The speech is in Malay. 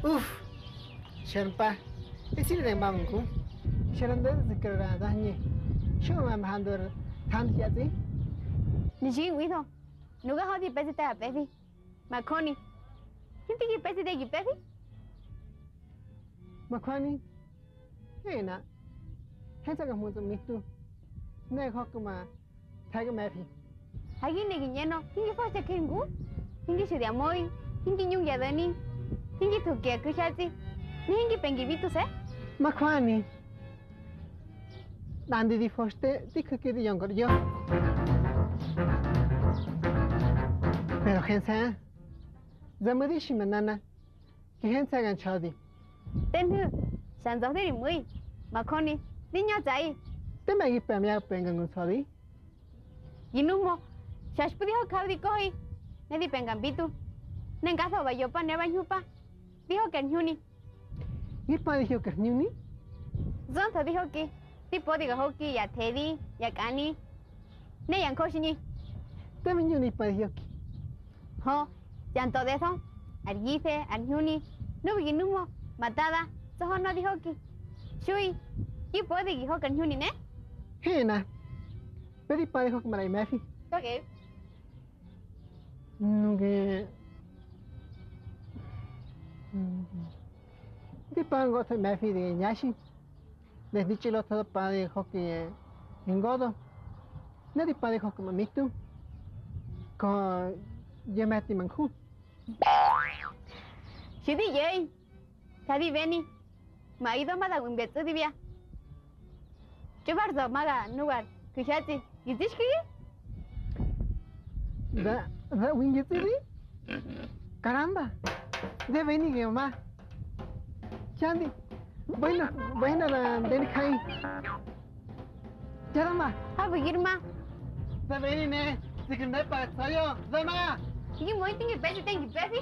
Uf, Sherpa, es ir de banco. Sheranda de Keradañe. Show am handler Tantiati. Niji Wido. Nuga how the pesita Betty. Maconi. You think you pesita you Betty? Maconi? Hey, na. Hensaga Muzumitu. Ne Hokuma. Tiger Mappy. Hagi Negino, think first a kingu? Think you the Amoy, think you Yadani, think you took a Kushati, think you Pengivitu say? Macquani. Nandi di Foste, di cookie the younger yo. Pero Hensa, the Marishi Manana, Hensa and Chadi. Then who? Sons of the Mui, Maconi, Dina Zai. Then I give me up and sorry. You know more. Shashpudio Kaudi Koi, Nedi Pengambitu, Nengatho by Yopa never Yupa, the Hokan Huni. You find the Hokan Huni? Zonta the Hoki, the Podiga Hoki, Ya Teddy, Yakani, Nayan Koshini. Then you need by Yoki. Ho, Janto Deso, Argife, and Huni, no Ginumo, Matada, so no the Hoki. Shui, you Podi Hokan Huni, ne? Hena. Very by Hook my Maffy. Okay. Okay. The pan got a Maffy the Yashi. The Dichilo to the Paddy Hockey in Godo. Not the Paddy Hockey Mitu. Call Yamati Manku. She did yay. Tadi Benny. My idol mother will get to the via. Jabarzo Maga, Nugar, Kushati. Is this clear? That wing is it? Caramba! De venir, mamá. Chandy. Bueno, den kai. Caramba! Have a girma. De venir, ne. Se can never tell you. Zama! You might think it's better than you, Betty?